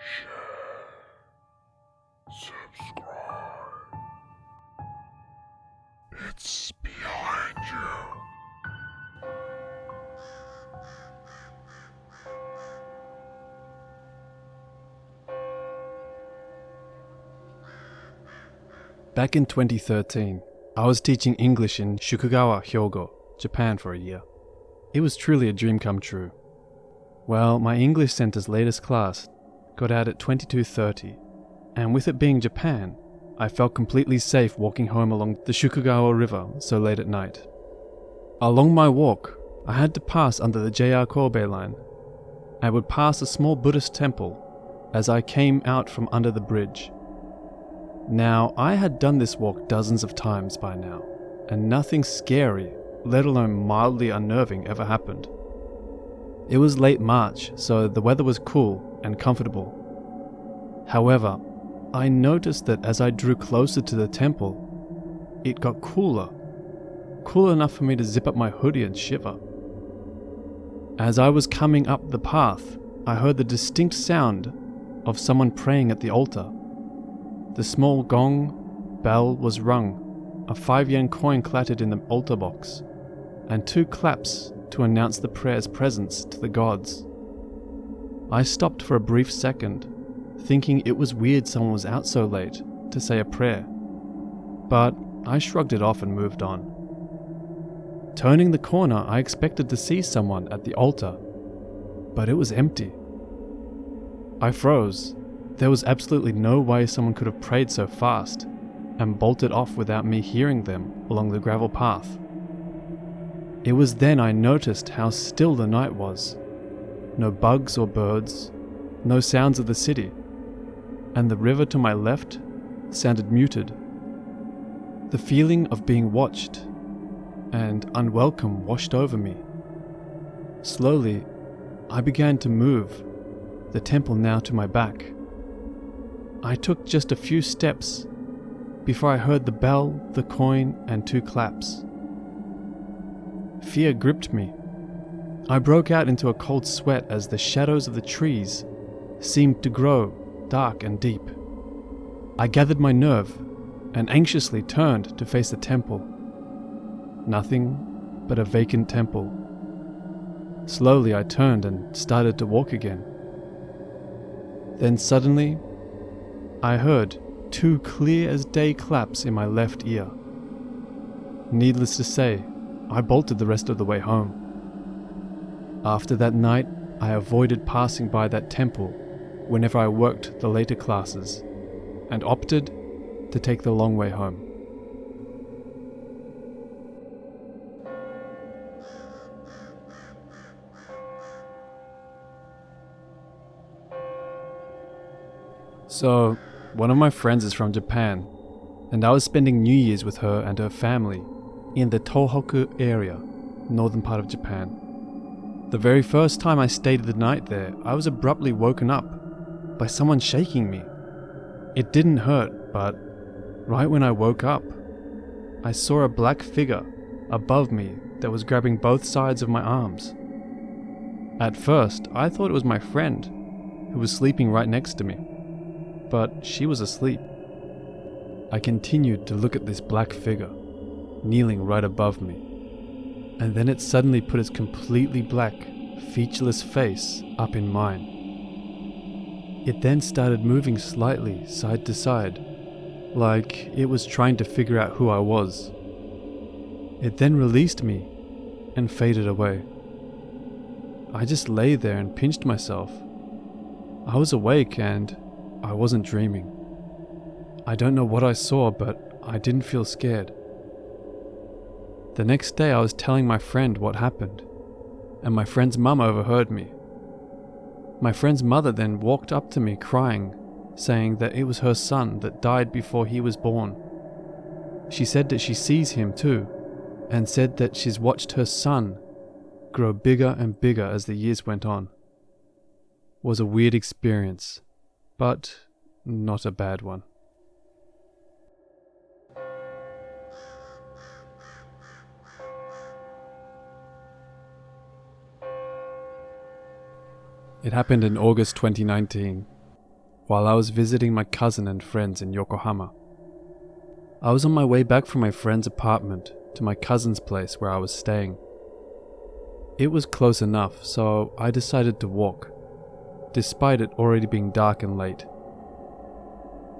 share, subscribe. It's behind you. Back in 2013, I was teaching English in Shukugawa, Hyogo, Japan for a year. It was truly a dream come true. Well, my English Center's latest class got out at 22:30, and with it being Japan, I felt completely safe walking home along the Shukugawa River so late at night. Along my walk, I had to pass under the JR Kobe line. I would pass a small Buddhist temple as I came out from under the bridge. Now, I had done this walk dozens of times by now, and nothing scary, let alone mildly unnerving, ever happened. It was late March, so the weather was cool and comfortable. However, I noticed that as I drew closer to the temple, it got cooler enough for me to zip up my hoodie and shiver. As I was coming up the path, I heard the distinct sound of someone praying at the altar. The small gong bell was rung, a 5 yen coin clattered in the altar box, and 2 claps to announce the prayer's presence to the gods. I stopped for a brief second, thinking it was weird someone was out so late to say a prayer, but I shrugged it off and moved on. Turning the corner, I expected to see someone at the altar, but it was empty. I froze. There was absolutely no way someone could have prayed so fast and bolted off without me hearing them along the gravel path. It was then I noticed how still the night was. No bugs or birds, no sounds of the city, and the river to my left sounded muted. The feeling of being watched and unwelcome washed over me. Slowly, I began to move, the temple now to my back. I took just a few steps before I heard the bell, the coin, and 2 claps. Fear gripped me. I broke out into a cold sweat as the shadows of the trees seemed to grow dark and deep. I gathered my nerve and anxiously turned to face the temple. Nothing but a vacant temple. Slowly I turned and started to walk again. Then suddenly, I heard 2 clear as day claps in my left ear. Needless to say, I bolted the rest of the way home. After that night, I avoided passing by that temple whenever I worked the later classes, and opted to take the long way home. So, one of my friends is from Japan, and I was spending New Year's with her and her family in the Tohoku area, northern part of Japan. The very first time I stayed the night there, I was abruptly woken up by someone shaking me. It didn't hurt, but right when I woke up, I saw a black figure above me that was grabbing both sides of my arms. At first, I thought it was my friend, who was sleeping right next to me. But she was asleep. I continued to look at this black figure, kneeling right above me, and then it suddenly put its completely black, featureless face up in mine. It then started moving slightly side to side, like it was trying to figure out who I was. It then released me and faded away. I just lay there and pinched myself. I was awake and I wasn't dreaming. I don't know what I saw, but I didn't feel scared. The next day I was telling my friend what happened, and my friend's mum overheard me. My friend's mother then walked up to me crying, saying that it was her son that died before he was born. She said that she sees him too, and said that she's watched her son grow bigger and bigger as the years went on. It was a weird experience, but not a bad one. It happened in August 2019. while I was visiting my cousin and friends in Yokohama. I was on my way back from my friend's apartment to my cousin's place where I was staying. It was close enough, so I decided to walk, despite it already being dark and late.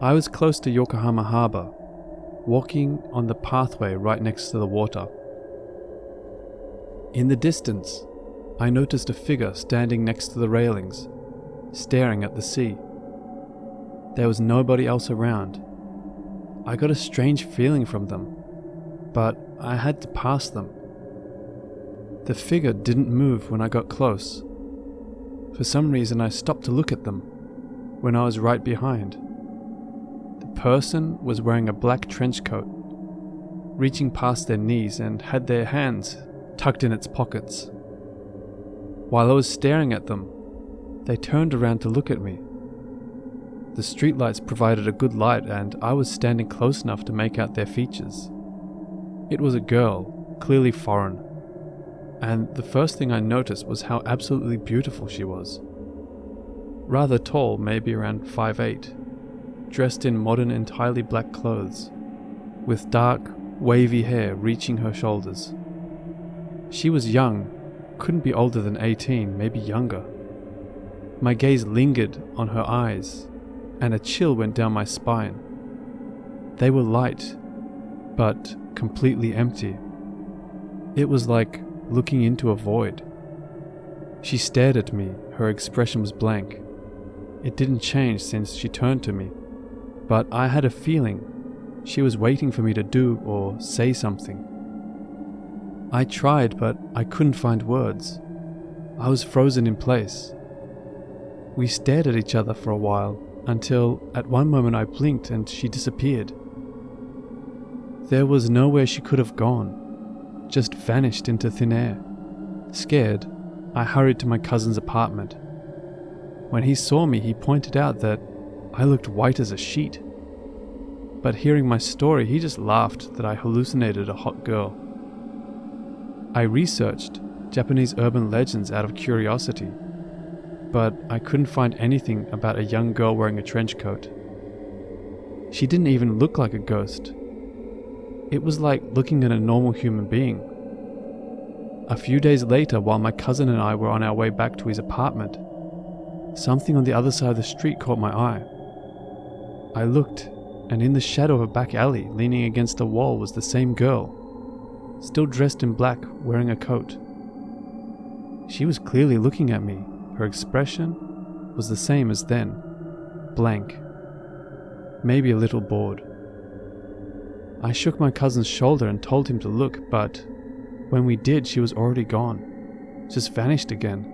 I was close to Yokohama Harbor, walking on the pathway right next to the water. In the distance, I noticed a figure standing next to the railings, staring at the sea. There was nobody else around. I got a strange feeling from them, but I had to pass them. The figure didn't move when I got close. For some reason, I stopped to look at them when I was right behind. The person was wearing a black trench coat, reaching past their knees, and had their hands tucked in its pockets. While I was staring at them, they turned around to look at me. The streetlights provided a good light, and I was standing close enough to make out their features. It was a girl, clearly foreign, and the first thing I noticed was how absolutely beautiful she was. Rather tall, maybe around 5'8", dressed in modern entirely black clothes, with dark, wavy hair reaching her shoulders. She was young, couldn't be older than 18, maybe younger. My gaze lingered on her eyes, and a chill went down my spine. They were light, but completely empty. It was like looking into a void. She stared at me, her expression was blank. It didn't change since she turned to me, but I had a feeling she was waiting for me to do or say something. I tried, but I couldn't find words. I was frozen in place. We stared at each other for a while, until at one moment I blinked and she disappeared. There was nowhere she could have gone, just vanished into thin air. Scared, I hurried to my cousin's apartment. When he saw me, he pointed out that I looked white as a sheet. But hearing my story, he just laughed that I hallucinated a hot girl. I researched Japanese urban legends out of curiosity, but I couldn't find anything about a young girl wearing a trench coat. She didn't even look like a ghost. It was like looking at a normal human being. A few days later, while my cousin and I were on our way back to his apartment, something on the other side of the street caught my eye. I looked, and in the shadow of a back alley, leaning against a wall, was the same girl, still dressed in black, wearing a coat. She was clearly looking at me. Her expression was the same as then, blank, maybe a little bored. I shook my cousin's shoulder and told him to look, but when we did, she was already gone, just vanished again.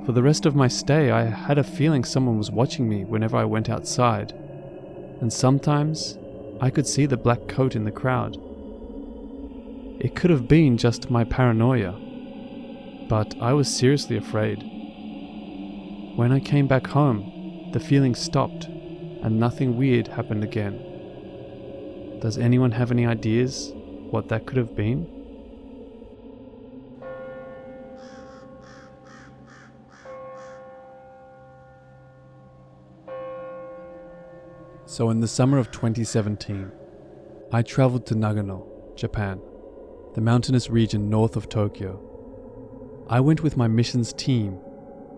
For the rest of my stay, I had a feeling someone was watching me whenever I went outside, and sometimes I could see the black coat in the crowd. It could have been just my paranoia, but I was seriously afraid. When I came back home, the feeling stopped and nothing weird happened again. Does anyone have any ideas what that could have been? So in the summer of 2017, I traveled to Nagano, Japan, the mountainous region north of Tokyo. I went with my missions team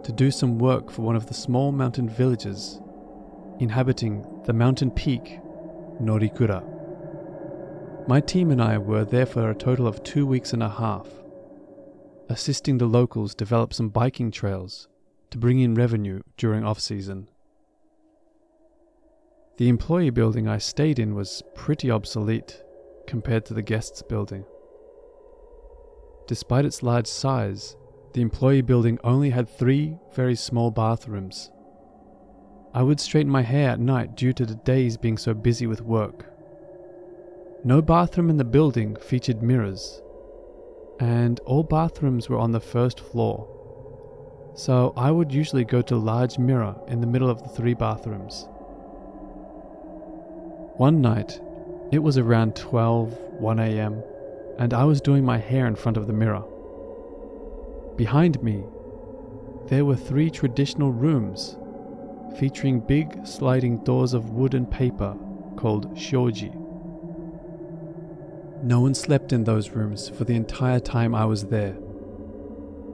to do some work for one of the small mountain villages inhabiting the mountain peak Norikura. My team and I were there for a total of 2 weeks and a half, assisting the locals develop some biking trails to bring in revenue during off-season. The employee building I stayed in was pretty obsolete compared to the guests' building. Despite its large size, the employee building only had 3 very small bathrooms. I would straighten my hair at night due to the days being so busy with work. No bathroom in the building featured mirrors, and all bathrooms were on the first floor. So I would usually go to a large mirror in the middle of the 3 bathrooms. One night, it was around 1 a.m, and I was doing my hair in front of the mirror. Behind me, there were 3 traditional rooms featuring big sliding doors of wood and paper called shoji. No one slept in those rooms for the entire time I was there.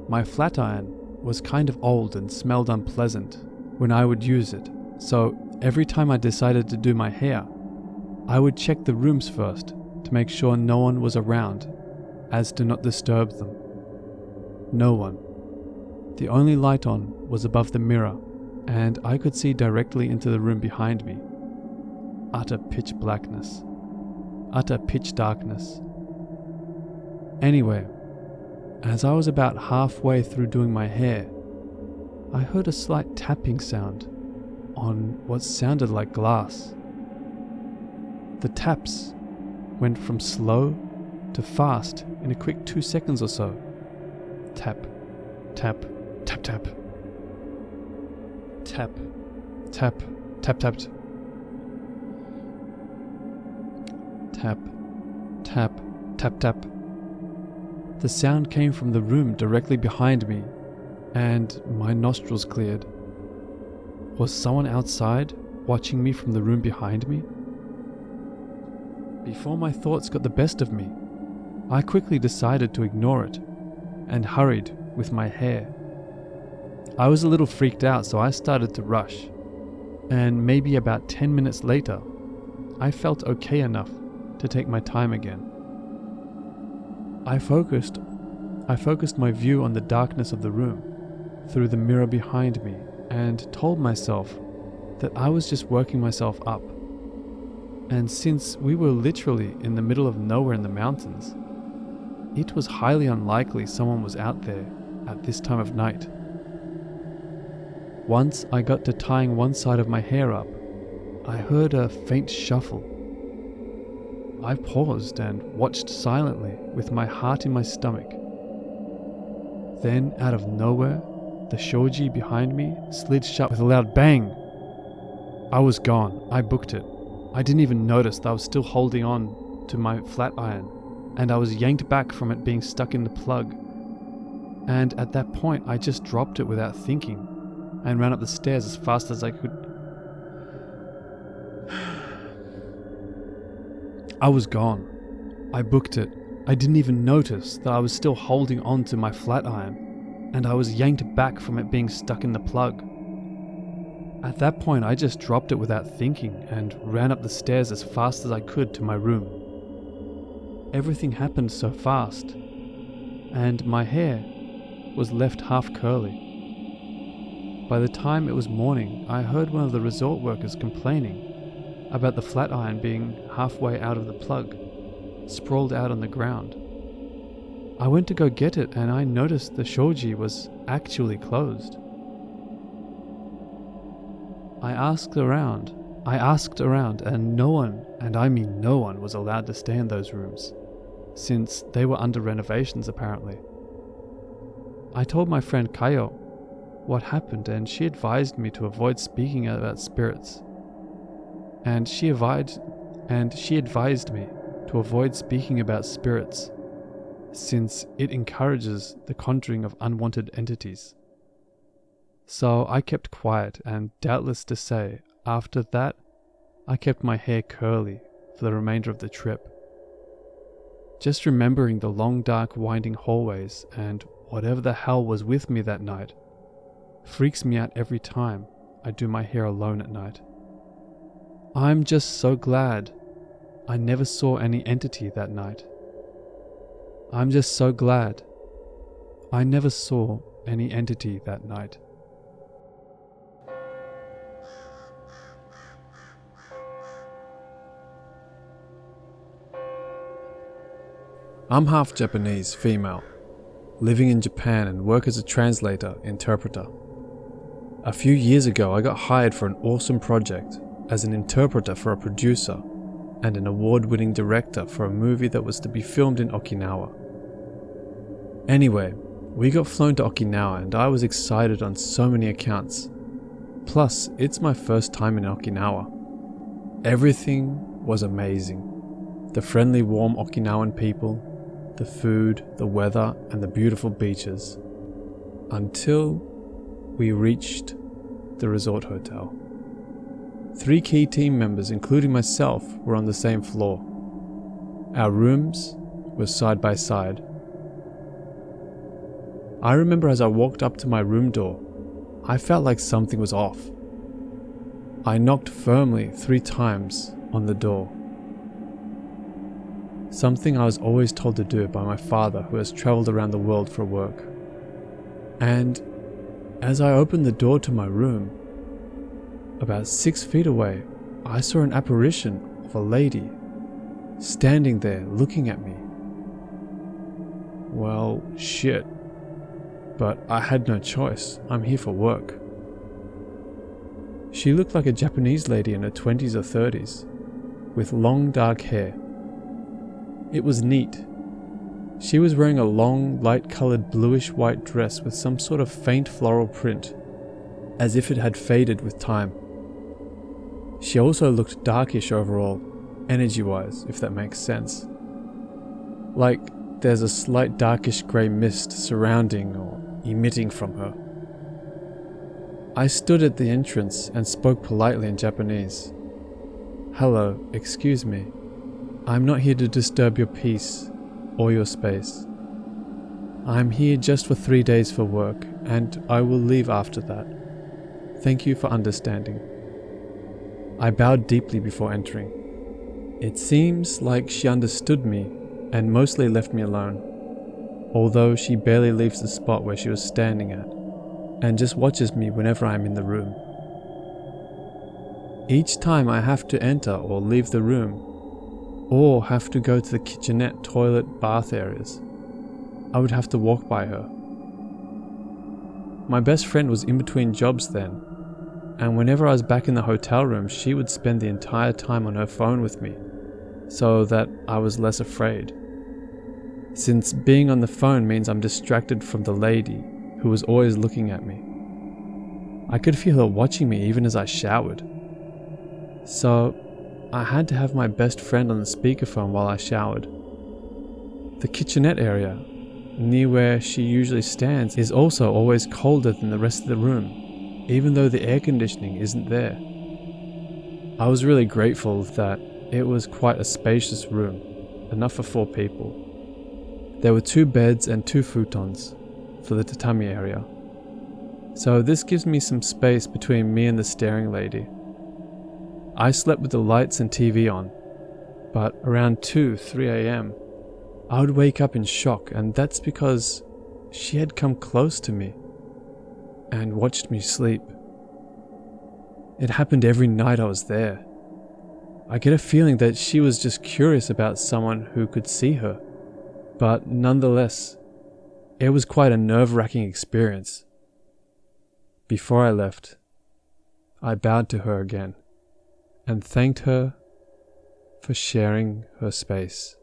My flat iron was kind of old and smelled unpleasant when I would use it, so every time I decided to do my hair, I would check the rooms first to make sure no one was around, as to not disturb them. No one. The only light on was above the mirror, and I could see directly into the room behind me. Utter pitch blackness. Utter pitch darkness. Anyway, as I was about halfway through doing my hair, I heard a slight tapping sound on what sounded like glass. The taps went from slow to fast in a quick 2 seconds or so. Tap, tap, tap, tap. Tap, tap, tap, tap. Tap, tap, tap, tap. The sound came from the room directly behind me, and my nostrils cleared. Was someone outside watching me from the room behind me? Before my thoughts got the best of me, I quickly decided to ignore it and hurried with my hair. I was a little freaked out, so I started to rush, and maybe about 10 minutes later, I felt okay enough to take my time again. I focused my view on the darkness of the room through the mirror behind me and told myself that I was just working myself up. And since we were literally in the middle of nowhere in the mountains, it was highly unlikely someone was out there at this time of night. Once I got to tying one side of my hair up, I heard a faint shuffle. I paused and watched silently with my heart in my stomach. Then, out of nowhere, the shoji behind me slid shut with a loud bang. I was gone. I booked it. I didn't even notice that I was still holding on to my flat iron, and I was yanked back from it being stuck in the plug. And at that point, I just dropped it without thinking and ran up the stairs as fast as I could. I was gone. I booked it. I didn't even notice that I was still holding on to my flat iron, and I was yanked back from it being stuck in the plug. At that point, I just dropped it without thinking and ran up the stairs as fast as I could to my room. Everything happened so fast, and my hair was left half curly. By the time it was morning, I heard one of the resort workers complaining about the flat iron being halfway out of the plug, sprawled out on the ground. I went to go get it, and I noticed the shoji was actually closed. I asked around, and no one, and I mean no one, was allowed to stay in those rooms, since they were under renovations apparently. I told my friend Kayo what happened, and she advised me to avoid speaking about spirits. And she advised me to avoid speaking about spirits, since it encourages the conjuring of unwanted entities. So I kept quiet, and doubtless to say, after that, I kept my hair curly for the remainder of the trip. Just remembering the long dark winding hallways and whatever the hell was with me that night freaks me out every time I do my hair alone at night. I'm just so glad I never saw any entity that night. I'm just so glad I never saw any entity that night. I'm half Japanese, female, living in Japan and work as a translator/interpreter. A few years ago, I got hired for an awesome project as an interpreter for a producer and an award-winning director for a movie that was to be filmed in Okinawa. Anyway, we got flown to Okinawa and I was excited on so many accounts. Plus, it's my first time in Okinawa. Everything was amazing. The friendly, warm Okinawan people, the food, the weather, and the beautiful beaches. Until we reached the resort hotel. 3 key team members, including myself, were on the same floor. Our rooms were side by side. I remember as I walked up to my room door, I felt like something was off. I knocked firmly 3 times on the door. Something I was always told to do by my father, who has traveled around the world for work. And as I opened the door to my room, about 6 feet away, I saw an apparition of a lady standing there looking at me. Well, shit. But I had no choice. I'm here for work. She looked like a Japanese lady in her 20s or 30s, with long dark hair. It was neat. She was wearing a long, light-colored bluish-white dress with some sort of faint floral print, as if it had faded with time. She also looked darkish overall, energy-wise, if that makes sense. Like there's a slight darkish grey mist surrounding or emitting from her. I stood at the entrance and spoke politely in Japanese. "Hello, excuse me. I'm not here to disturb your peace or your space. I'm here just for 3 days for work, and I will leave after that. Thank you for understanding." I bowed deeply before entering. It seems like she understood me and mostly left me alone, although she barely leaves the spot where she was standing at, and just watches me whenever I'm in the room. Each time I have to enter or leave the room, or have to go to the kitchenette, toilet, bath areas, I would have to walk by her. My best friend was in between jobs then, and whenever I was back in the hotel room, she would spend the entire time on her phone with me, so that I was less afraid. Since being on the phone means I'm distracted from the lady who was always looking at me. I could feel her watching me even as I showered. So I had to have my best friend on the speakerphone while I showered. The kitchenette area, near where she usually stands, is also always colder than the rest of the room, even though the air conditioning isn't there. I was really grateful that it was quite a spacious room, enough for 4 people. There were 2 beds and 2 futons for the tatami area, so this gives me some space between me and the staring lady. I slept with the lights and TV on, but around 2-3 a.m. I would wake up in shock, and that's because she had come close to me and watched me sleep. It happened every night I was there. I get a feeling that she was just curious about someone who could see her, but nonetheless, it was quite a nerve-wracking experience. Before I left, I bowed to her again and thanked her for sharing her space.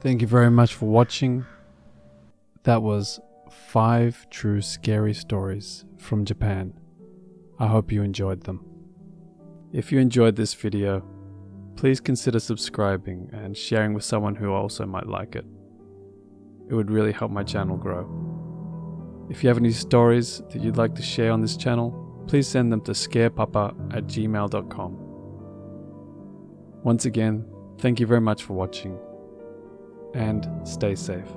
Thank you very much for watching. That was 5 true scary stories from Japan. I hope you enjoyed them. If you enjoyed this video, please consider subscribing and sharing with someone who also might like it. It would really help my channel grow. If you have any stories that you'd like to share on this channel, please send them to scarepapa@gmail.com. Once again, thank you very much for watching, and stay safe.